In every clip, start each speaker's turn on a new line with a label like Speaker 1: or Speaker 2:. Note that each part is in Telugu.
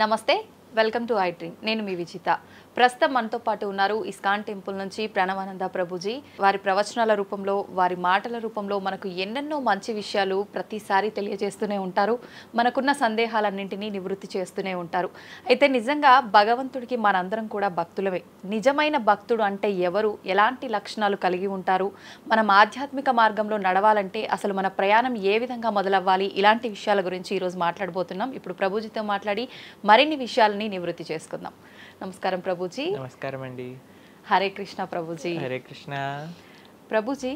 Speaker 1: నమస్తే, వెల్కమ్ టు ఐ డ్రీమ్. నేను మీ విజిత. ప్రస్తుతం మనతో పాటు ఉన్నారు ఇస్కాన్ టెంపుల్ నుంచి ప్రణవానంద ప్రభుజీ. వారి ప్రవచనాల రూపంలో, వారి మాటల రూపంలో మనకు ఎన్నెన్నో మంచి విషయాలు ప్రతిసారి తెలియజేస్తూనే ఉంటారు. మనకున్న సందేహాలన్నింటినీ నివృత్తి చేస్తూనే ఉంటారు. అయితే నిజంగా భగవంతుడికి మనందరం కూడా భక్తులమే. నిజమైన భక్తుడు అంటే ఎవరు, ఎలాంటి లక్షణాలు కలిగి ఉంటారు, మనం ఆధ్యాత్మిక మార్గంలో నడవాలంటే అసలు మన ప్రయాణం ఏ విధంగా మొదలవ్వాలి, ఇలాంటి విషయాల గురించి ఈరోజు మాట్లాడబోతున్నాం. ఇప్పుడు ప్రభుజీతో మాట్లాడి మరిన్ని విషయాలని నివృత్తి చేసుకుందాం. నమస్కారం ప్రభుజీ.
Speaker 2: నమస్కారం అండి.
Speaker 1: హరే కృష్ణ ప్రభుజీ.
Speaker 2: హరే కృష్ణ
Speaker 1: ప్రభుజీ.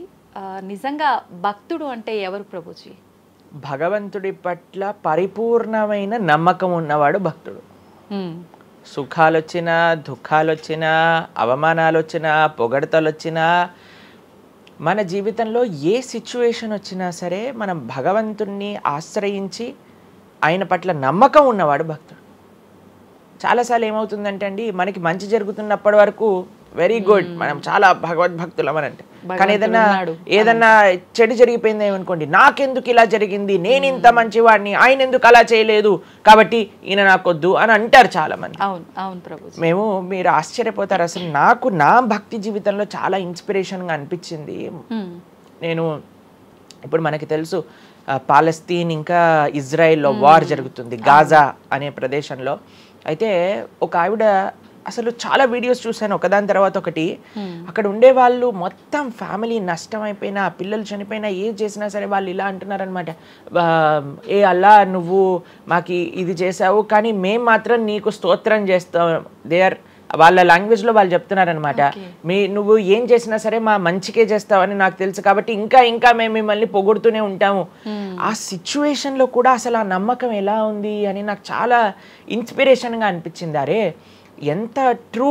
Speaker 1: నిజంగా భక్తుడు అంటే ఎవరు ప్రభుజీ?
Speaker 2: భగవంతుడి పట్ల పరిపూర్ణమైన నమ్మకం ఉన్నవాడు భక్తుడు. సుఖాలు వచ్చినా, దుఃఖాలు వచ్చినా, అవమానాలు వచ్చినా, పొగడతలు వచ్చినా, మన జీవితంలో ఏ సిచ్యువేషన్ వచ్చినా సరే మనం భగవంతుణ్ణి ఆశ్రయించి ఆయన పట్ల నమ్మకం ఉన్నవాడు భక్తుడు. చాలాసార్లు ఏమవుతుందంటే అండి, మనకి మంచి జరుగుతున్నప్పటి వరకు వెరీ గుడ్, మనం చాలా భగవద్భక్తులం అని అంటే, కానీ ఏదన్నా చెడు జరిగిపోయింది ఏమనుకోండి, నాకెందుకు ఇలా జరిగింది, నేను ఇంత మంచివాడిని, ఆయన ఎందుకు అలా చేయలేదు, కాబట్టి ఈయన నాకొద్దు అని అంటారు చాలా మంది. మీరు ఆశ్చర్యపోతారు. అసలు నాకు నా భక్తి జీవితంలో చాలా ఇన్స్పిరేషన్గా అనిపించింది. నేను ఇప్పుడు మనకి తెలుసు పాలస్తీన్ ఇంకా ఇజ్రాయెల్లో వార్ జరుగుతుంది, గాజా అనే ప్రదేశంలో. అయితే ఒక ఆవిడ, అసలు చాలా వీడియోస్ చూశాను ఒకదాని తర్వాత ఒకటి, అక్కడ ఉండే వాళ్ళు మొత్తం ఫ్యామిలీ నష్టం అయిపోయినా, పిల్లలు చనిపోయినా, ఏం చేసినా సరే వాళ్ళు ఇలా అంటున్నారనమాట, ఏ అల్లా నువ్వు మాకు ఇది చేసావు కానీ మేము మాత్రం నీకు స్తోత్రం చేస్తాం. వాళ్ళ లాంగ్వేజ్లో వాళ్ళు చెప్తున్నారనమాట, నువ్వు ఏం చేసినా సరే మా మంచికే చేస్తావని నాకు తెలుసు, కాబట్టి ఇంకా ఇంకా మేము మిమ్మల్ని పొగుడుతూనే ఉంటాము. ఆ సిచ్యువేషన్లో కూడా అసలు ఆ నమ్మకం ఎలా ఉంది అని నాకు చాలా ఇన్స్పిరేషన్గా అనిపించింది. అరే ఎంత ట్రూ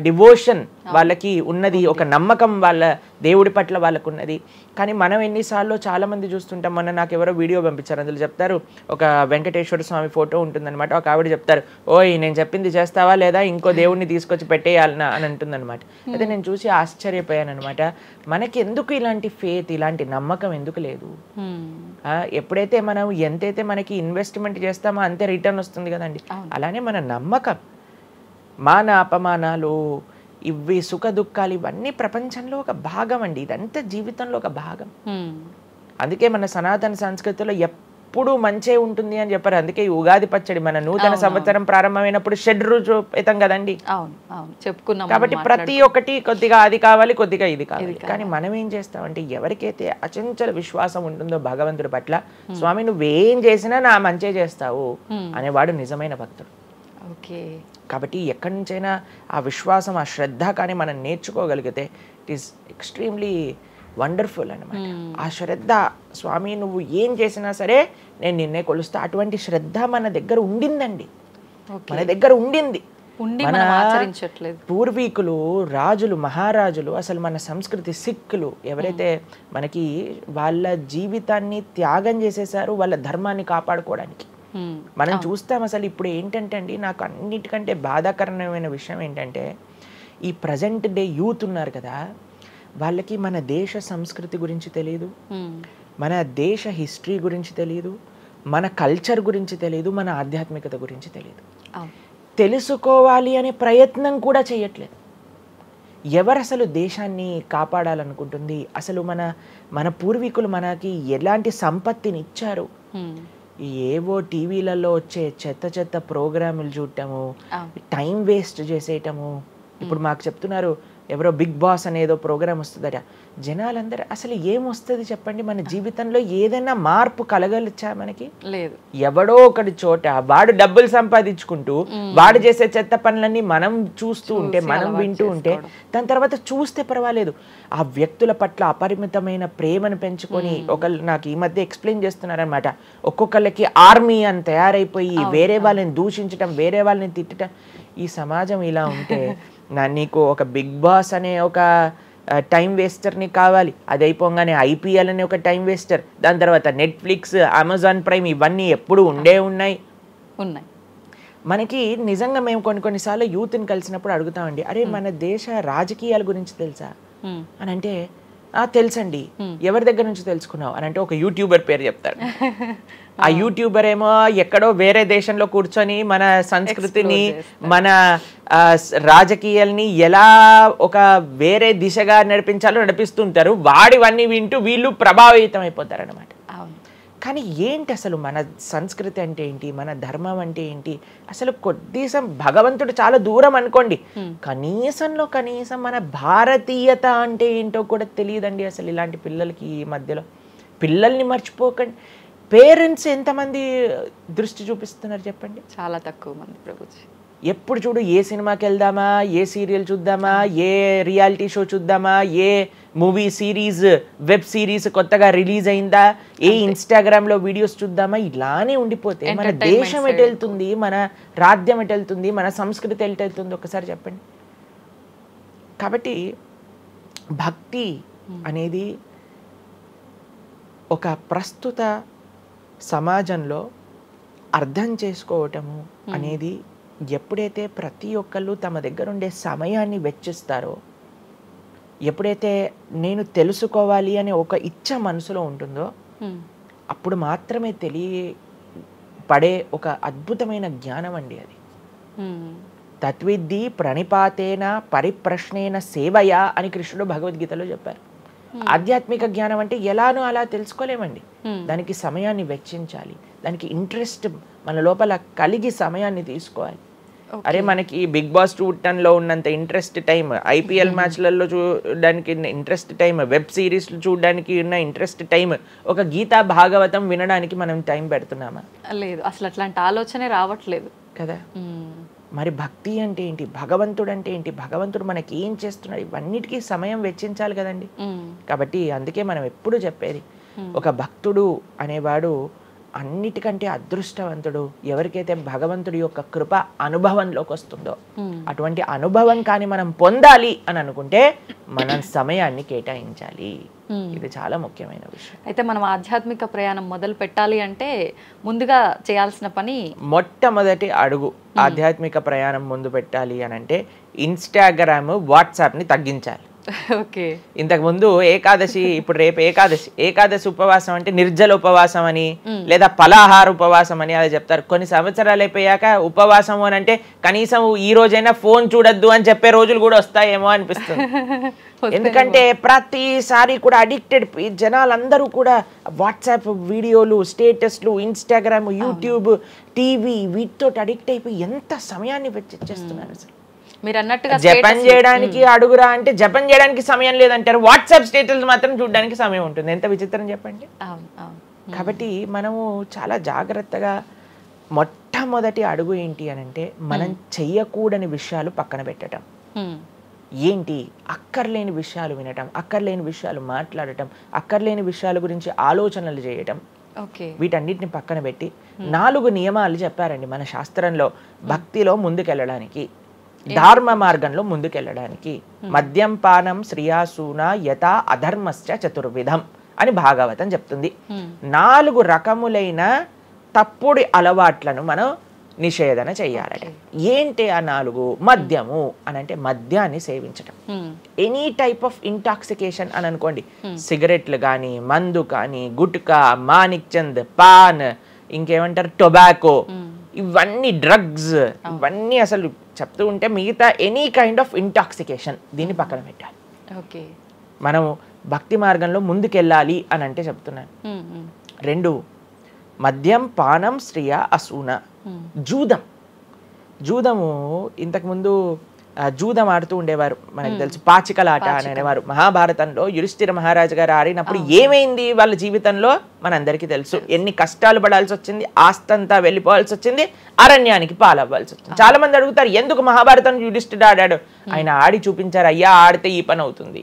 Speaker 2: డివోషన్ వాళ్ళకి ఉన్నది, ఒక నమ్మకం వాళ్ళ దేవుడి పట్ల వాళ్ళకు ఉన్నది. కానీ మనం ఎన్నిసార్లు చాలామంది చూస్తుంటాం. మొన్న నాకు ఎవరో వీడియో పంపించారు, అందులో చెప్తారు, ఒక వెంకటేశ్వర స్వామి ఫోటో ఉంటుందన్నమాట, ఒక ఆవిడ చెప్తారు, ఓయ్ నేను చెప్పింది చేస్తావా లేదా, ఇంకో దేవుడిని తీసుకొచ్చి పెట్టేయాలనా అని అంటుందన్నమాట. అయితే నేను చూసి ఆశ్చర్యపోయాను అనమాట. మనకి ఎందుకు ఇలాంటి ఫేత్, ఇలాంటి నమ్మకం ఎందుకు లేదు? ఎప్పుడైతే మనం ఎంతైతే మనకి ఇన్వెస్ట్మెంట్ చేస్తామో అంతే రిటర్న్ వస్తుంది కదండి. అలానే మన నమ్మకం, మాన అపమానాలు, ఇవి సుఖ దుఃఖాలు, ఇవన్నీ ప్రపంచంలో ఒక భాగం అండి. ఇదంతా జీవితంలో ఒక భాగం. అందుకే మన సనాతన సంస్కృతిలో ఎప్పుడు మంచే ఉంటుంది అని చెప్పారు. అందుకే ఈ ఉగాది పచ్చడి, మన నూతన సంవత్సరం ప్రారంభమైనప్పుడు షడ్రుజోపేతం కదండి,
Speaker 1: చెప్పుకున్నాం.
Speaker 2: కాబట్టి ప్రతి ఒక్కటి కొద్దిగా అది కావాలి, కొద్దిగా ఇది కావాలి. కానీ మనం ఏం చేస్తామంటే, ఎవరికైతే అచంచల విశ్వాసం ఉంటుందో భగవంతుడి పట్ల, స్వామి నువ్వేం చేసినా నా మంచే చేస్తావు అనేవాడు నిజమైన భక్తుడు. కాబట్టి ఎక్కడి నుంచైనా ఆ విశ్వాసం, ఆ శ్రద్ధ కానీ మనం నేర్చుకోగలిగితే ఇట్ ఈస్ ఎక్స్ట్రీమ్లీ వండర్ఫుల్ అనమాట. ఆ శ్రద్ధ, స్వామి నువ్వు ఏం చేసినా సరే నేను నిన్నే కొలుస్తా, అటువంటి శ్రద్ధ మన దగ్గర ఉండిందండి, మన దగ్గర ఉండింది. మన పూర్వీకులు, రాజులు, మహారాజులు, అసలు మన సంస్కృతి, సిక్కులు ఎవరైతే మనకి వాళ్ళ జీవితాన్ని త్యాగం చేసేసారు వాళ్ళ ధర్మాన్ని కాపాడుకోవడానికి. మనం చూస్తాం. అసలు ఇప్పుడు ఏంటంటే అండి, నాకు అన్నిటికంటే బాధాకరమైన విషయం ఏంటంటే, ఈ ప్రజెంట్ డే యూత్ ఉన్నారు కదా, వాళ్ళకి మన దేశ సంస్కృతి గురించి తెలియదు, మన దేశ హిస్టరీ గురించి తెలియదు, మన కల్చర్ గురించి తెలియదు, మన ఆధ్యాత్మికత గురించి తెలియదు. తెలుసుకోవాలి అనే ప్రయత్నం కూడా చేయట్లేదు. ఎవరు అసలు దేశాన్ని కాపాడాలనుకుంటుంది? అసలు మన పూర్వీకులు మనకి ఎలాంటి సంపత్తిని ఇచ్చారు? ఏవో టీవీలలో వచ్చే చెత్త చెత్త ప్రోగ్రాములు చూడటము, టైం వేస్ట్ చేసేయటము. ఇప్పుడు మాకు చెప్తున్నారు, ఎవరో బిగ్ బాస్ అనేదో ప్రోగ్రామ్ వస్తుందట. జనాలందరూ అసలు ఏమొస్తుంది చెప్పండి? మన జీవితంలో ఏదైనా మార్పు కలగలిచ్చా? మనకి లేదు. ఎవడో ఒకటి చోట వాడు డబ్బులు సంపాదించుకుంటూ వాడు చేసే చెత్త పనులన్నీ మనం చూస్తూ ఉంటే, మనం వింటూ ఉంటే, దాని తర్వాత చూస్తే పర్వాలేదు, ఆ వ్యక్తుల పట్ల అపరిమితమైన ప్రేమను పెంచుకొని, నాకు ఈ మధ్య ఎక్స్ప్లెయిన్ చేస్తున్నారనమాట, ఒక్కొక్కళ్ళకి ఆర్మీ అని తయారైపోయి వేరే వాళ్ళని దూషించటం, వేరే వాళ్ళని తిట్టడం. ఈ సమాజం ఇలా ఉంటే నీకు ఒక బిగ్ బాస్ అనే ఒక టైం వేస్టర్ని కావాలి, అది అయిపోగానే ఐపీఎల్ అనే ఒక టైం వేస్టర్, దాని తర్వాత నెట్ఫ్లిక్స్, అమెజాన్ ప్రైమ్, ఇవన్నీ ఎప్పుడు ఉన్నాయి. మనకి నిజంగా మేము కొన్నిసార్లు యూత్ని కలిసినప్పుడు అడుగుతామండి, అరే మన దేశ రాజకీయాల గురించి తెలుసా అని అంటే, తెలుసండి. ఎవరి దగ్గర నుంచి తెలుసుకున్నావు అని అంటే ఒక యూట్యూబర్ పేరు చెప్తాడు. ఆ యూట్యూబర్ ఏమో ఎక్కడో వేరే దేశంలో కూర్చొని మన సంస్కృతిని మన రాజకీయాల్ని ఎలా ఒక వేరే దిశగా నడిపించాలో నడిపిస్తుంటారు. వాడివన్నీ వింటూ వీళ్ళు ప్రభావితం అయిపోతారు అనమాట. కానీ ఏంటి అసలు మన సంస్కృతి అంటే ఏంటి, మన ధర్మం అంటే ఏంటి, అసలు కొద్దిసం భగవంతుడు చాలా దూరం అనుకోండి, కనీసంలో కనీసం మన భారతీయత అంటే ఏంటో కూడా తెలియదండి అసలు ఇలాంటి పిల్లలకి. ఈ మధ్యలో పిల్లల్ని మర్చిపోకండి. పేరెంట్స్ ఎంతమంది దృష్టి చూపిస్తున్నారు చెప్పండి?
Speaker 1: చాలా తక్కువ మంది ప్రభుజీ.
Speaker 2: ఎప్పుడు చూడు ఏ సినిమాకి వెళ్దామా, ఏ సీరియల్ చూద్దామా, ఏ రియాలిటీ షో చూద్దామా, ఏ మూవీ సిరీస్ వెబ్ సిరీస్ కొత్తగా రిలీజ్ అయిందా, ఏ ఇన్స్టాగ్రామ్లో వీడియోస్ చూద్దామా, ఇలానే ఉండిపోతే మన దేశం ఎటు వెళ్తుంది, మన రాజ్యం ఎటు వెళ్తుంది, మన సంస్కృతి ఎటు వెళ్తుంది ఒకసారి చెప్పండి. కాబట్టి భక్తి అనేది ఒక ప్రస్తుత సమాజంలో అర్థం చేసుకోవటము అనేది ఎప్పుడైతే ప్రతి ఒక్కళ్ళు తమ దగ్గర ఉండే సమయాన్ని వెచ్చిస్తారో, ఎప్పుడైతే నేను తెలుసుకోవాలి అనే ఒక ఇచ్చ మనసులో ఉంటుందో అప్పుడు మాత్రమే తెలియపడే ఒక అద్భుతమైన జ్ఞానం అండి అది. తత్విద్ధి ప్రణిపాతేన పరిప్రశ్నేన సేవయా అని కృష్ణుడు భగవద్గీతలో చెప్పారు. ఆధ్యాత్మిక జ్ఞానం అంటే ఎలానో అలా తెలుసుకోలేమండి. దానికి సమయాన్ని వెచ్చించాలి, దానికి ఇంట్రెస్ట్ మన లోపల కలిగి సమయాన్ని తీసుకోవాలి. అరే మనకి బిగ్ బాస్ 210లో ఉన్నంత ఇంట్రెస్ట్ టైం, ఐపీఎల్ మ్యాచ్లలో చూడడానికి ఇంట్రెస్ట్ టైం, వెబ్ సిరీస్లు చూడడానికి ఉన్న ఇంట్రెస్ట్ టైం, ఒక గీతా భాగవతం వినడానికి మనం టైం పెడుతున్నామా?
Speaker 1: లేదు, అసలు అట్లాంటి ఆలోచనే రావట్లేదు కదా.
Speaker 2: మరి భక్తి అంటే ఏంటి, భగవంతుడు అంటే ఏంటి, భగవంతుడు మనకి ఏం చేస్తున్నాడు, ఇవన్నిటికీ సమయం వెచ్చించాలి కదండి. కాబట్టి అందుకే మనం ఎప్పుడు చెప్పేది, ఒక భక్తుడు అనేవాడు అన్నిటికంటే అదృష్టవంతుడు ఎవరికైతే భగవంతుడి యొక్క కృప అనుభవంలోకి వస్తుందో. అటువంటి అనుభవం కానీ మనం పొందాలి అని అనుకుంటే మనం సమయాన్ని కేటాయించాలి. ఇది చాలా ముఖ్యమైన విషయం.
Speaker 1: అయితే మనం ఆధ్యాత్మిక ప్రయాణం మొదలు పెట్టాలి అంటే ముందుగా చేయాల్సిన పని,
Speaker 2: మొట్టమొదటి అడుగు ఆధ్యాత్మిక ప్రయాణం ముందు పెట్టాలి అని అంటే ఇన్స్టాగ్రామ్, వాట్సాప్ని తగ్గించాలి. ఇంతకు ముందు ఏకాదశి, ఇప్పుడు రేపు ఏకాదశి ఉపవాసం అంటే నిర్జల ఉపవాసం అని లేదా పలాహార ఉపవాసం అని అలా చెప్తారు. కొన్ని సంవత్సరాలు అయిపోయాక ఉపవాసం అని అంటే కనీసం ఈ రోజైనా ఫోన్ చూడొద్దు అని చెప్పే రోజులు కూడా వస్తాయేమో అనిపిస్తుంది. ఎందుకంటే ప్రతిసారి కూడా అడిక్టెడ్ జనాలందరూ కూడా వాట్సాప్ వీడియోలు, స్టేటస్లు, ఇన్స్టాగ్రామ్, యూట్యూబ్, టీవీ వీటితో అడిక్ట్ అయిపోయి ఎంత సమయాన్ని వెచ్చిస్తున్నారు. అసలు
Speaker 1: మీరు అన్నట్టుగా
Speaker 2: జపం చేయడానికి అడుగురా అంటే జపం చేయడానికి సమయం లేదంటారు, వాట్సాప్ స్టేటస్ మాత్రం చూడడానికి సమయం ఉంటుంది. ఎంత విచిత్రం చెప్పండి. కాబట్టి మనము చాలా జాగ్రత్తగా మొట్టమొదటి అడుగు ఏంటి అని అంటే మనం చెయ్యకూడని విషయాలు పక్కన పెట్టడం. ఏంటి? అక్కర్లేని విషయాలు వినటం, అక్కర్లేని విషయాలు మాట్లాడటం, అక్కర్లేని విషయాల గురించి ఆలోచనలు చేయటం, వీటన్నిటిని పక్కన పెట్టి 4 నియమాలు చెప్పారండి మన శాస్త్రంలో భక్తిలో ముందుకెళ్ళడానికి, ధర్మ మార్గంలో ముందుకెళ్ళడానికి. మద్యం పానం శ్రియాసూన యథా అధర్మశ్చ చతుర్విధం అని భాగవతం చెప్తుంది. 4 రకములైన తప్పుడు అలవాట్లను మనం నిషేధన చెయ్యాలట. ఏంటి ఆ 4? మద్యము అని అంటే మద్యాన్ని సేవించటం, ఎనీ టైప్ ఆఫ్ ఇంటాక్సికేషన్ అని అనుకోండి, సిగరెట్లు కానీ, మందు కానీ, గుట్కా, మానిక్ చంద్, పాన్, ఇంకేమంటారు టొబాకో, ఇవన్నీ డ్రగ్స్, ఇవన్నీ అసలు చెప్తూ ఉంటే మిగతా ఎనీ కైండ్ ఆఫ్ ఇంటాక్సికేషన్ దీన్ని పక్కన పెట్టాలి. మనం భక్తి మార్గంలో ముందుకెళ్ళాలి అని అంటే చెప్తున్నాను. 2 మద్యం పానం శ్రియ అసూన. జూదము ఇంతకుముందు జూదం ఆడుతూ ఉండేవారు, మనకు తెలుసు పాచికలాట అనేవారు. మహాభారతంలో యుధిష్ఠిర మహారాజు గారు ఆడినప్పుడు ఏమైంది వాళ్ళ జీవితంలో మనందరికీ తెలుసు. ఎన్ని కష్టాలు పడాల్సి వచ్చింది, ఆస్తంతా వెళ్ళిపోవాల్సి వచ్చింది, అరణ్యానికి పాలవ్వాల్సి వచ్చింది. చాలా మంది అడుగుతారు ఎందుకు మహాభారతం యుధిష్ఠిరుడు ఆడాడు. ఆయన ఆడి చూపించారు, అయ్యా ఆడితే ఈ పని అవుతుంది.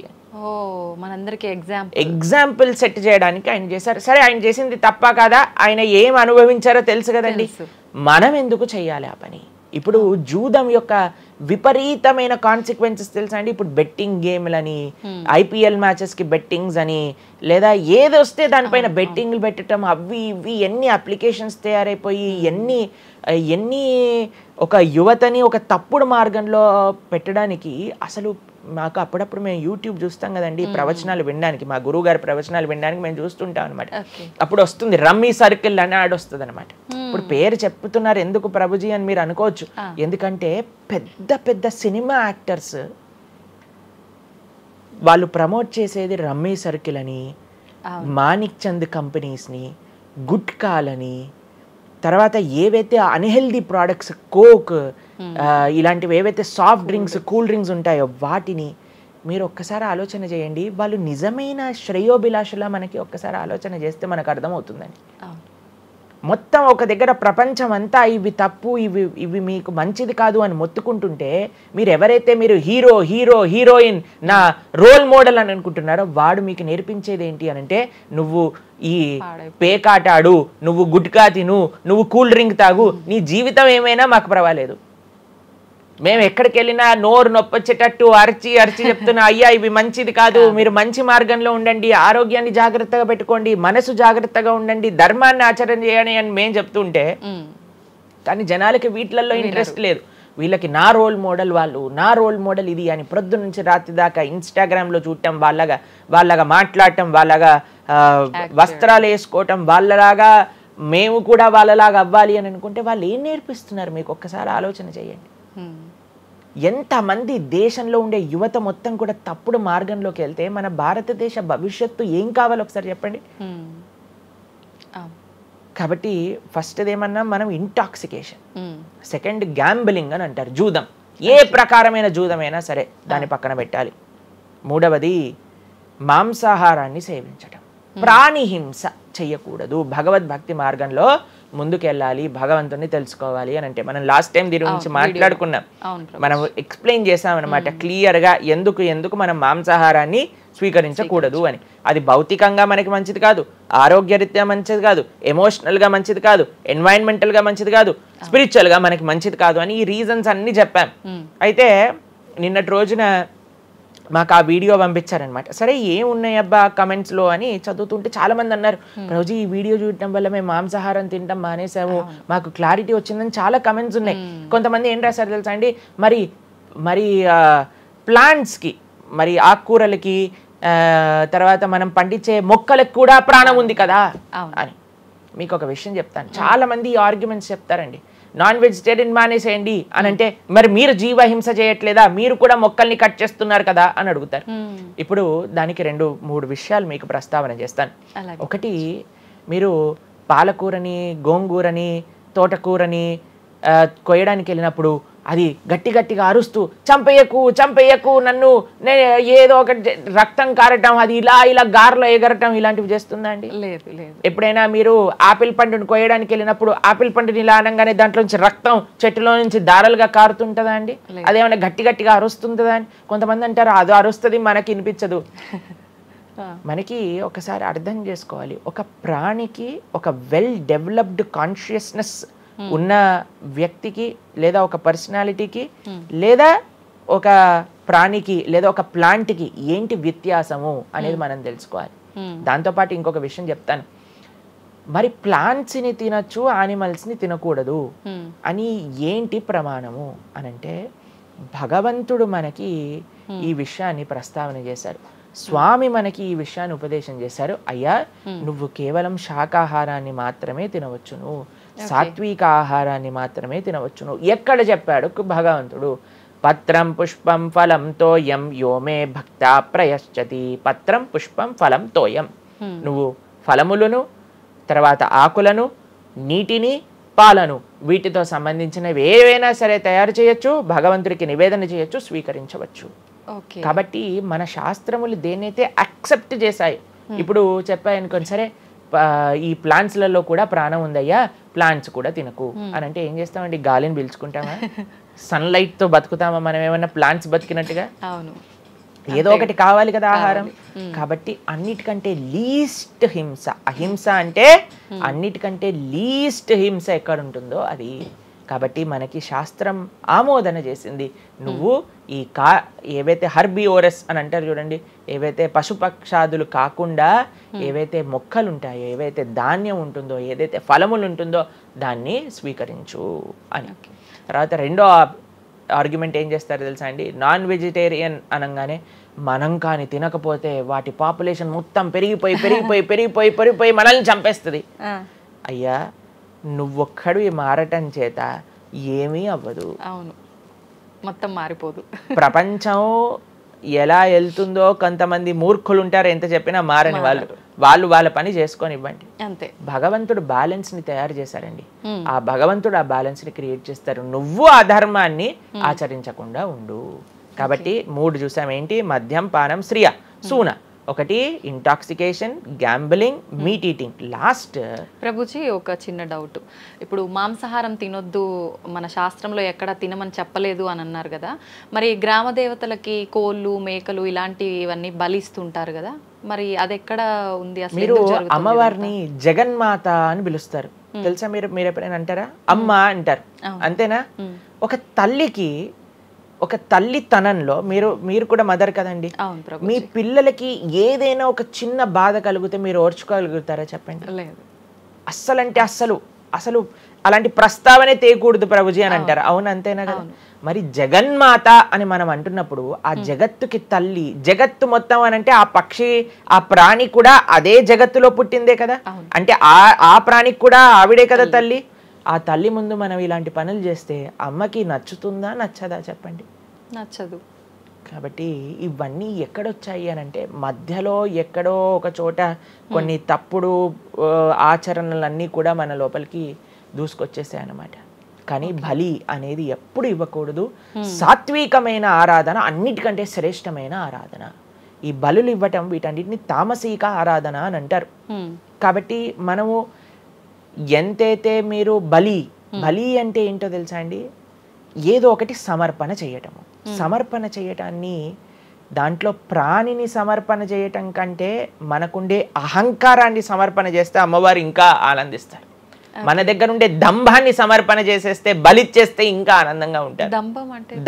Speaker 2: ఎగ్జాంపుల్ సెట్ చేయడానికి ఆయన చేశారు. సరే ఆయన చేసింది తప్ప కదా, ఆయన ఏం అనుభవించారో తెలుసు కదండి, మనం ఎందుకు చెయ్యాలి ఆ పని? ఇప్పుడు జూదం యొక్క విపరీతమైన కాన్సిక్వెన్సెస్ తెలుసా అండి. ఇప్పుడు బెట్టింగ్ గేమ్లని, ఐపీఎల్ మ్యాచెస్కి బెట్టింగ్స్ అని, లేదా ఏదొస్తే దానిపైన బెట్టింగ్లు పెట్టడం, అవి ఇవి ఎన్ని అప్లికేషన్స్ తయారైపోయి ఎన్ని ఒక యువతని ఒక తప్పుడు మార్గంలో పెట్టడానికి అసలు మాకు అప్పుడప్పుడు మేము యూట్యూబ్ చూస్తాం కదండి ప్రవచనాలు వినడానికి, మా గురువు గారి ప్రవచనాలు వినడానికి మేము చూస్తుంటాం అనమాట. అప్పుడు వస్తుంది రమ్మీ సర్కిల్ అని యాడ్ వస్తుంది అనమాట. ఇప్పుడు పేరు చెప్తున్నారు ఎందుకు ప్రభుజీ అని మీరు అనుకోవచ్చు. ఎందుకంటే పెద్ద పెద్ద సినిమా యాక్టర్స్ వాళ్ళు ప్రమోట్ చేసేది రమ్మీ సర్కిల్ అని, మాణిక్ చంద్ కంపెనీస్ని, గుట్కాలని, తర్వాత ఏవైతే అన్హెల్దీ ప్రోడక్ట్స్ కోక్ ఇలాంటివి ఏవైతే సాఫ్ట్ డ్రింక్స్ కూల్ డ్రింక్స్ ఉంటాయో వాటిని మీరు ఒక్కసారి ఆలోచన చేయండి. వాళ్ళు నిజమైన శ్రేయోభిలాషలా మనకి ఒక్కసారి ఆలోచన చేస్తే మనకు అర్థమవుతుందని. మొత్తం ఒక దగ్గర ప్రపంచం అంతా ఇవి తప్పు, ఇవి మీకు మంచిది కాదు అని మొత్తుకుంటుంటే మీరు ఎవరైతే మీరు హీరోయిన్ నా రోల్ మోడల్ అని అనుకుంటున్నారో వాడు మీకు నేర్పించేది ఏంటి అని అంటే, నువ్వు ఈ పేకాట ఆడు, నువ్వు గుట్కా తిను, నువ్వు కూల్ డ్రింక్ తాగు, నీ జీవితం ఏమైనా మాకు పర్వాలేదు, మేము ఎక్కడికి వెళ్ళినా నోరు నొప్పొచ్చేటట్టు అరిచి చెప్తున్నా అయ్యా ఇవి మంచిది కాదు, మీరు మంచి మార్గంలో ఉండండి, ఆరోగ్యాన్ని జాగ్రత్తగా పెట్టుకోండి, మనసు జాగ్రత్తగా ఉండండి, ధర్మాన్ని ఆచరణ చేయండి అని మేము చెప్తుంటే, కానీ జనాలకి వీటిలలో ఇంట్రెస్ట్ లేదు. వీళ్ళకి నా రోల్ మోడల్ వాళ్ళు, నా రోల్ మోడల్ ఇది అని ప్రొద్దు నుంచి రాత్రి దాకా ఇన్స్టాగ్రామ్లో చూడటం, వాళ్ళగా మాట్లాడటం, వాళ్ళగా వస్త్రాలు వేసుకోవటం, వాళ్ళలాగా మేము కూడా వాళ్ళలాగా అవ్వాలి అని అనుకుంటే వాళ్ళు ఏం నేర్పిస్తున్నారు మీకు ఒక్కసారి ఆలోచన చేయండి. ఎంతమంది దేశంలో ఉండే యువత మొత్తం కూడా తప్పుడు మార్గంలోకి వెళ్తే మన భారతదేశ భవిష్యత్తు ఏం కావాలో ఒకసారి చెప్పండి. కాబట్టి ఫస్ట్ ఏమన్నా మనం ఇంటాక్సికేషన్, సెకండ్ గ్యాంబ్లింగ్ అని అంటారు, జూదం, ఏ ప్రకారమైన జూదమైనా సరే దాన్ని పక్కన పెట్టాలి. మూడవది మాంసాహారాన్ని సేవించటం, ప్రాణిహింస చెయ్యకూడదు, భగవద్భక్తి మార్గంలో ముందుకెళ్ళాలి, భగవంతుని తెలుసుకోవాలి అని అంటే మనం లాస్ట్ టైం దీని గురించి మాట్లాడుకున్నాం, మనం ఎక్స్ప్లెయిన్ చేసాం అనమాట క్లియర్గా ఎందుకు మనం మాంసాహారాన్ని స్వీకరించకూడదు అని. అది భౌతికంగా మనకి మంచిది కాదు, ఆరోగ్యరీత్యా మంచిది కాదు, ఎమోషనల్గా మంచిది కాదు, ఎన్వైరన్మెంటల్గా మంచిది కాదు, స్పిరిచువల్గా మనకి మంచిది కాదు అని ఈ రీజన్స్ అన్ని చెప్పాం. అయితే నిన్నటి రోజున మాకు ఆ వీడియో పంపించారనమాట. సరే ఏమున్నాయి అబ్బా కమెంట్స్లో అని చదువుతుంటే చాలా మంది అన్నారు, రోజు ఈ వీడియో చూడటం వల్ల మేము మాంసాహారం తినటం మానేసాము, మాకు క్లారిటీ వచ్చిందని చాలా కమెంట్స్ ఉన్నాయి. కొంతమంది ఏం రాశారు తెలుసా అండి, మరి ప్లాంట్స్కి, మరి ఆకుకూరలకి, తర్వాత మనం పండించే మొక్కలకు కూడా ప్రాణం ఉంది కదా అని. మీకు ఒక విషయం చెప్తాను, చాలా మంది ఈ ఆర్గ్యుమెంట్స్ చెప్తారండి, నాన్ వెజిటేరియన్ మానేసేయండి అని అంటే మరి మీరు జీవహింస చేయట్లేదా, మీరు కూడా మొక్కల్ని కట్ చేస్తున్నారు కదా అని అడుగుతారు. ఇప్పుడు దానికి 2-3 విషయాలు మీకు ప్రస్తావన చేస్తాను. ఒకటి, మీరు పాలకూరని, గోంగూరని, తోటకూరని కొయ్యడానికి వెళ్ళినప్పుడు అది గట్టిగా అరుస్తూ చంపేయకు నన్ను, ఏదో ఒక రక్తం కారటం, అది ఇలా గార్లో ఎగరటం, ఇలాంటివి చేస్తుందా అండి?
Speaker 1: లేదు.
Speaker 2: ఎప్పుడైనా మీరు ఆపిల్ పండుని కొయ్యడానికి వెళ్ళినప్పుడు ఆపిల్ పండుని ఇలా అనగానే దాంట్లో నుంచి రక్తం చెట్టులో నుంచి దారాలుగా కారుతుంటుందా అండి? అదేమైనా గట్టిగా అరుస్తుందా అని కొంతమంది అంటారు, అది అరుస్తుంది మనకి వినిపించదు. మనకి ఒకసారి అర్థం చేసుకోవాలి, ఒక ప్రాణికి ఒక వెల్ డెవలప్డ్ కాన్షియస్నెస్ ఉన్న వ్యక్తికి, లేదా ఒక పర్సనాలిటీకి, లేదా ఒక ప్రాణికి, లేదా ఒక ప్లాంట్కి ఏంటి వ్యత్యాసము అనేది మనం తెలుసుకోవాలి. దాంతోపాటు ఇంకొక విషయం చెప్తాను, మరి ప్లాంట్స్ని తినచ్చు, యానిమల్స్ని తినకూడదు అని ఏంటి ప్రమాణము అనంటే, భగవంతుడు మనకి ఈ విషయాన్ని ప్రస్తావన చేశారు, స్వామి మనకి ఈ విషయాన్ని ఉపదేశం చేశారు. అయ్యా నువ్వు కేవలం శాకాహారాన్ని మాత్రమే తినవచ్చును, సాత్విక ఆహారాన్ని మాత్రమే తినవచ్చును. ఎక్కడ చెప్పాడు భగవంతుడు? పత్రం పుష్పం ఫలం తోయం యోమే భక్త ప్రయశ్చతి. పత్రం పుష్పం ఫలం తోయం, నువ్వు ఫలములను, తర్వాత ఆకులను, నీటిని, పాలను, వీటితో సంబంధించినవి ఏవైనా సరే తయారు చేయొచ్చు, భగవంతుడికి నివేదన చేయొచ్చు, స్వీకరించవచ్చు. కాబట్టి మన శాస్త్రములు దేన్నైతే యాక్సెప్ట్ చేశాయి, ఇప్పుడు చెప్పాయనుకోండి, సరే ఈ ప్లాంట్స్లలో కూడా ప్రాణం ఉందయ్యా, ప్లాంట్స్ కూడా తినకు అని అంటే ఏం చేస్తామండి? గాలిని పీల్చుకుంటామా? సన్లైట్తో బతుకుతామా మనం ఏమన్నా ప్లాంట్స్ బతికినట్టుగా? ఏదో ఒకటి కావాలి కదా ఆహారం. కాబట్టి అన్నిటికంటే లీస్ట్ హింస, అహింస అంటే అన్నిటికంటే లీస్ట్ హింస ఎక్కడ ఉంటుందో అది. కాబట్టి మనకి శాస్త్రం ఆమోదన చేసింది, నువ్వు ఈ ఏవైతే హర్బివోరస్ అని అంటారు చూడండి, ఏవైతే పశుపక్షాదులు కాకుండా ఏవైతే మొక్కలు ఉంటాయో, ఏవైతే ధాన్యం ఉంటుందో, ఏదైతే ఫలములు ఉంటుందో దాన్ని స్వీకరించు అని. తర్వాత రెండో ఆర్గ్యుమెంట్ ఏం చేస్తారు తెలుసా అండి, నాన్ వెజిటేరియన్ అనగానే మనం కానీ తినకపోతే వాటి పాపులేషన్ మొత్తం పెరిగిపోయి మనల్ని చంపేస్తుంది. అయ్యా నువ్వొక్కడు మారటం చేత ఏమీ అవ్వదు.
Speaker 1: అవును, మొత్తం మారిపోదు.
Speaker 2: ప్రపంచం ఎలా వెళ్తుందో కొంతమంది మూర్ఖులు ఉంటారు, ఎంత చెప్పినా మారని వాళ్ళు వాళ్ళ పని చేసుకొని ఇవ్వండి
Speaker 1: అంతే.
Speaker 2: భగవంతుడు బ్యాలెన్స్ ని తయారు చేశారండి. ఆ భగవంతుడు ఆ బ్యాలెన్స్ ని క్రియేట్ చేస్తారు. నువ్వు ఆ ధర్మాన్ని ఆచరించకుండా ఉండు. కాబట్టి 3 చూసాం ఏంటి, మద్యం, పానం, స్త్రియ, సూన. ఒకటి intoxication, gambling, meet eating. Last
Speaker 1: Prabhuji ఒక చిన్న డౌట్, ఇప్పుడు మాంసాహారం తినొద్దు మన శాస్త్రంలో ఎక్కడ తినమని చెప్పలేదు అని అన్నారు కదా, మరి గ్రామ దేవతలకి కోళ్ళు మేకలు ఇలాంటివన్నీ బలిస్తుంటారు కదా, మరి అది ఎక్కడ ఉంది అసలు?
Speaker 2: మీరు అమ్మవారిని జగన్మాత అని పిలుస్తారు తెలుసా? మీరు ఎప్పుడైనా అంటారా? అమ్మ అంటారు, అంతేనా? ఒక తల్లికి, ఒక తల్లితనంలో మీరు కూడా మదర్ కదండి, మీ పిల్లలకి ఏదైనా ఒక చిన్న బాధ కలిగితే మీరు ఓర్చుకోగలుగుతారా చెప్పండి?
Speaker 1: లేదు.
Speaker 2: అస్సలంటే అసలు అలాంటి ప్రస్తావనే తేయకూడదు ప్రభుజీ అని అంటారు. అవును, అంతేనా కదా? మరి జగన్మాత అని మనం అంటున్నప్పుడు ఆ జగత్తుకి తల్లి, జగత్తు మొత్తం అని అంటే ఆ పక్షి, ఆ ప్రాణి కూడా అదే జగత్తులో పుట్టిందే కదా. అంటే ఆ ప్రాణికి కూడా ఆవిడే కదా తల్లి. ఆ తల్లి ముందు మనం ఇలాంటి పనులు చేస్తే అమ్మకి నచ్చుతుందా నచ్చదా చెప్పండి?
Speaker 1: నచ్చదు.
Speaker 2: కాబట్టి ఇవన్నీ ఎక్కడొచ్చాయి అని అంటే మధ్యలో ఎక్కడో ఒక చోట కొన్ని తప్పుడు ఆచరణలన్నీ కూడా మన లోపలికి దూసుకొచ్చేసాయి అన్నమాట. కానీ బలి అనేది ఎప్పుడు ఇవ్వకూడదు. సాత్వికమైన ఆరాధన అన్నిటికంటే శ్రేష్టమైన ఆరాధన. ఈ బలులు ఇవ్వటం వీటన్నిటిని తామసిక ఆరాధన అని అంటారు. కాబట్టి మనము ఎంతైతే మీరు బలి అంటే ఏంటో తెలుసా అండి, ఏదో ఒకటి సమర్పణ చేయటము. సమర్పణ చేయటాన్ని, దాంట్లో ప్రాణిని సమర్పణ చేయటం కంటే మనకుండే అహంకారాన్ని సమర్పణ చేస్తే అమ్మవారు ఇంకా ఆనందిస్తారు. మన దగ్గర ఉండే దంభాన్ని సమర్పణ చేసేస్తే, బలిచ్చేస్తే ఇంకా ఆనందంగా ఉంటారు.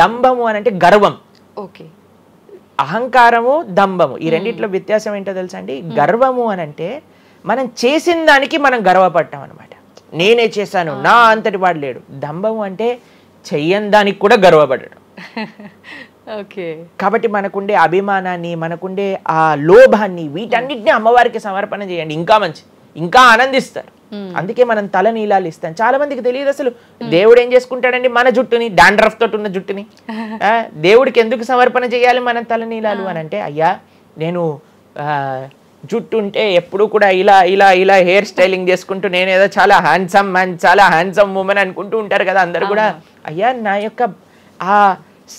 Speaker 2: దంభము అని అంటే గర్వం. అహంకారము, దంభము, ఈ రెండిట్లో వ్యత్యాసం ఏంటో తెలుసా అండి? గర్వము అని అంటే మనం చేసిన దానికి మనం గర్వపడ్డాం అనమాట. నేనే చేశాను, నా అంతటి వాడు లేడు. దంభము అంటే చెయ్యని దానికి కూడా గర్వపడడం. కాబట్టి మనకుండే అభిమానాన్ని, మనకుండే ఆ లోభాన్ని, వీటన్నిటిని అమ్మవారికి సమర్పణ చేయండి, ఇంకా మంచి, ఇంకా ఆనందిస్తారు. అందుకే మనం తల నీలాలు ఇస్తాం. చాలా మందికి తెలియదు అసలు దేవుడు ఏం చేసుకుంటాడండి మన జుట్టుని, డాండ్రఫ్ తోటి ఉన్న జుట్టుని. దేవుడికి ఎందుకు సమర్పణ చేయాలి మనం తల నీలాలు అని అంటే, అయ్యా నేను జుట్టు ఉంటే ఎప్పుడు కూడా ఇలా ఇలా ఇలా హెయిర్ స్టైలింగ్ చేసుకుంటూ నేనేదో చాలా హ్యాండ్సమ్ మ్యాన్, చాలా హ్యాండ్సమ్ ఉమెన్ అనుకుంటూ ఉంటారు కదా అందరు కూడా. అయ్యా నా యొక్క ఆ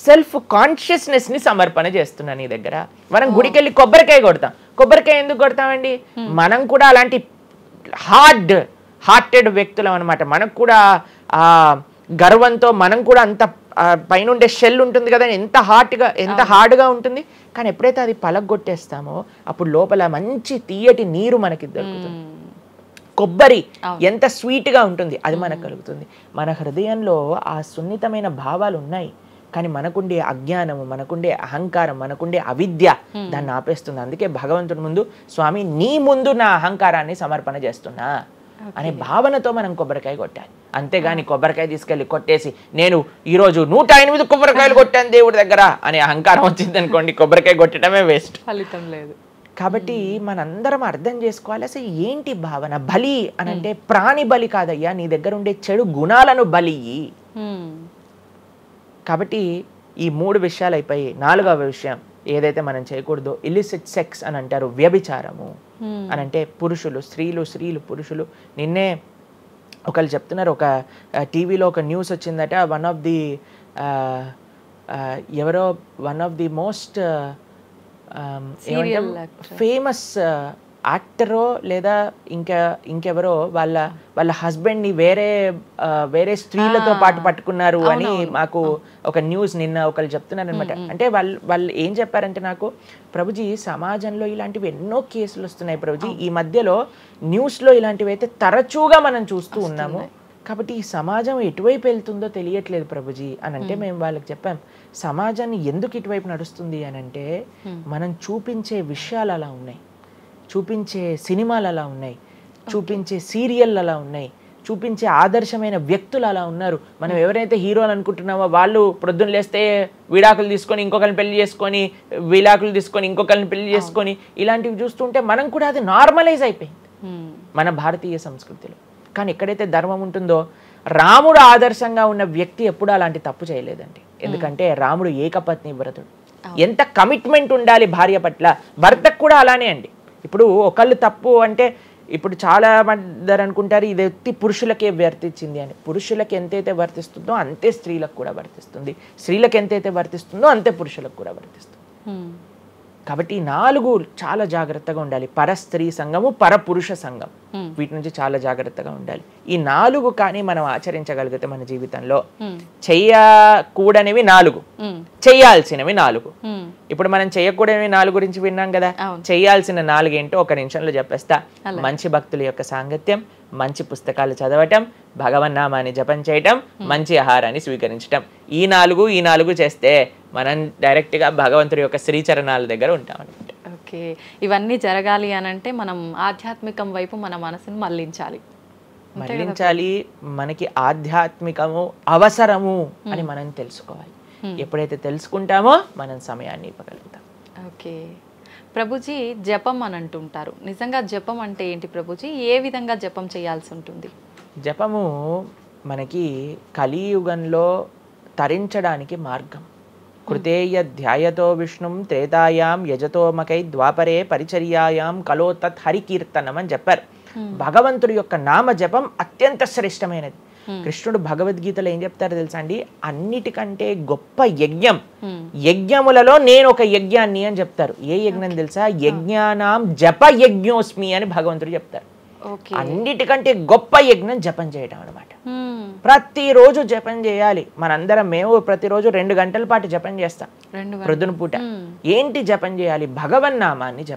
Speaker 2: సెల్ఫ్ కాన్షియస్నెస్ ని సమర్పణ చేస్తున్నా నీ దగ్గర. మనం గుడికి వెళ్ళి కొబ్బరికాయ కొడతాం. కొబ్బరికాయ ఎందుకు కొడతామండి? మనం కూడా అలాంటి హార్టెడ్ వ్యక్తులం అనమాట. మనకు కూడా ఆ గర్వంతో మనం కూడా అంత పైన ఉండే షెల్ ఉంటుంది కదా, ఎంత హార్డ్గా ఉంటుంది. కానీ ఎప్పుడైతే అది పలగొట్టేస్తామో అప్పుడు లోపల మంచి తీయటి నీరు మనకి దొరుకుతుంది. కొబ్బరి ఎంత స్వీట్గా ఉంటుంది, అది మనకు కలుగుతుంది. మన హృదయంలో ఆ సున్నితమైన భావాలు ఉన్నాయి, కానీ మనకుండే అజ్ఞానము, మనకుండే అహంకారం, మనకుండే అవిద్య దాన్ని ఆపేస్తుంది. అందుకే భగవంతుడి ముందు, స్వామి నీ ముందు నా అహంకారాన్ని సమర్పణ చేస్తున్నా అనే భావనతో మనం కొబ్బరికాయ కొట్టాలి. అంతేగాని కొబ్బరికాయ తీసుకెళ్ళి కొట్టేసి నేను ఈరోజు 108 కొబ్బరికాయలు కొట్టాను దేవుడి దగ్గర అనే అహంకారం వచ్చింది అనుకోండి, కొబ్బరికాయ కొట్టడమే వేస్ట్,
Speaker 1: ఫలితం లేదు.
Speaker 2: కాబట్టి మనందరం అర్థం చేసుకోవాలి అసలు ఏంటి భావన. బలి అని అంటే ప్రాణి బలి కాదయ్యా, నీ దగ్గర ఉండే చెడు గుణాలను బలి. కాబట్టి ఈ 3 విషయాలు అయిపోయి 4వ విషయం ఏదైతే మనం చేయకూడదో, ఇల్లిసిట్ సెక్స్ అని అంటారు, వ్యభిచారము అని అంటే పురుషులు స్త్రీలు, స్త్రీలు పురుషులు. నిన్నే ఒకళ్ళు చెప్తున్నారు, ఒక టీవీలో ఒక న్యూస్ వచ్చిందట, one of the most famous యాక్టరో లేదా ఇంకెవరో వాళ్ళ హస్బెండ్ని వేరే స్త్రీలతో పాటు పట్టుకున్నారు అని మాకు ఒక న్యూస్ నిన్న ఒకళ్ళు చెప్తున్నారు అనమాట. అంటే వాళ్ళు ఏం చెప్పారంటే నాకు, ప్రభుజీ సమాజంలో ఇలాంటివి ఎన్నో కేసులు వస్తున్నాయి ప్రభుజీ, ఈ మధ్యలో న్యూస్లో ఇలాంటివి అయితే తరచుగా మనం చూస్తూ ఉన్నాము, కాబట్టి ఈ సమాజం ఎటువైపు వెళ్తుందో తెలియట్లేదు ప్రభుజీ అని అంటే మేము వాళ్ళకి చెప్పాం, సమాజాన్ని ఎందుకు ఇటువైపు నడుస్తుంది అని అంటే మనం చూపించే విషయాలు అలా ఉన్నాయి, చూపించే సినిమాలు అలా ఉన్నాయి, చూపించే సీరియల్ అలా ఉన్నాయి, చూపించే ఆదర్శమైన వ్యక్తులు అలా ఉన్నారు. మనం ఎవరైతే హీరోలు అనుకుంటున్నామో వాళ్ళు ప్రొద్దున లేస్తే విడాకులు తీసుకొని ఇంకొకరిని పెళ్లి చేసుకొని, విడాకులు తీసుకొని ఇంకొకరిని పెళ్లి చేసుకొని, ఇలాంటివి చూస్తుంటే మనం కూడా అది నార్మలైజ్ అయిపోయింది మన భారతీయ సంస్కృతిలో. కానీ ఎక్కడైతే ధర్మం ఉంటుందో, రాముడు ఆదర్శంగా ఉన్న వ్యక్తి ఎప్పుడు అలాంటి తప్పు చేయలేదండి. ఎందుకంటే రాముడు ఏకపత్ని వ్రతుడు. ఎంత కమిట్మెంట్ ఉండాలి భార్య పట్ల, భర్తకు కూడా అలానే అండి. ఇప్పుడు ఒకళ్ళు తప్పు అంటే, ఇప్పుడు చాలా మంది అనుకుంటారు ఇది ఎత్తి పురుషులకే వర్తించింది అని. పురుషులకు ఎంతైతే వర్తిస్తుందో అంతే స్త్రీలకు కూడా వర్తిస్తుంది, స్త్రీలకు ఎంతైతే వర్తిస్తుందో అంతే పురుషులకు కూడా వర్తిస్తుంది. కాబట్టి ఈ 4 చాలా జాగ్రత్తగా ఉండాలి. పరస్త్రీ సంఘము, పరపురుష సంఘం, వీటి నుంచి చాలా జాగ్రత్తగా ఉండాలి. ఈ 4 కానీ మనం ఆచరించగలిగితే మన జీవితంలో, చెయ్యకూడనివి 4, చెయ్యాల్సినవి 4. ఇప్పుడు మనం చేయకూడనివి 4 గురించి విన్నాం కదా, చెయ్యాల్సిన 4 ఏంటో ఒక నిమిషంలో చెప్పేస్తా. మంచి భక్తుల యొక్క సాంగత్యం, మంచి పుస్తకాలు చదవటం, భగవన్నామాన్ని జపం చేయటం, మంచి ఆహారాన్ని స్వీకరించటం. ఈ 4 చేస్తే మనం డైరెక్ట్గా భగవంతుడి యొక్క శ్రీచరణాల దగ్గర ఉంటాం అనమాట.
Speaker 1: ఓకే, ఇవన్నీ జరగాలి అని అంటే మనం ఆధ్యాత్మికం వైపు మన మనసును మళ్ళించాలి.
Speaker 2: మనకి ఆధ్యాత్మికము అవసరము అని మనం తెలుసుకోవాలి. ఎప్పుడైతే తెలుసుకుంటామో మనం సమయాన్ని ఇవ్వగలుగుతాం.
Speaker 1: ఓకే ప్రభుజీ, జపం అని అంటుంటారు. నిజంగా జపం అంటే ఏంటి ప్రభుజీ? ఏ విధంగా జపం చేయాల్సి ఉంటుంది?
Speaker 2: జపము మనకి కలియుగంలో తరించడానికి మార్గం. కృతేయ ధ్యాయతో విష్ణుం త్రేతాయాం యజతోమకై ద్వాపరే పరిచర్యాయాం కలో తత్ హరికీర్తనం అని చెప్పారు. భగవంతుడి యొక్క నామ జపం అత్యంత శ్రేష్టమైనది. కృష్ణుడు భగవద్గీతలో ఏం చెప్తారో తెలుసా అండి? అన్నిటికంటే గొప్ప యజ్ఞం, యజ్ఞములలో నేను ఒక యజ్ఞాన్ని అని చెప్తారు. ఏ యజ్ఞం తెలుసా? యజ్ఞానాం జప యజ్ఞోస్మి అని భగవంతుడు చెప్తారు. అన్నిటికంటే గొప్ప యజ్ఞం జపం చేయడం అనమాట. ప్రతిరోజు జపం చేయాలి. మేము ప్రతిరోజు 2 గంటల పాటు జపం చేస్తాం ప్రొద్దున పూట. ఏంటి జపం చేయాలి? భగవన్నామాన్ని జపం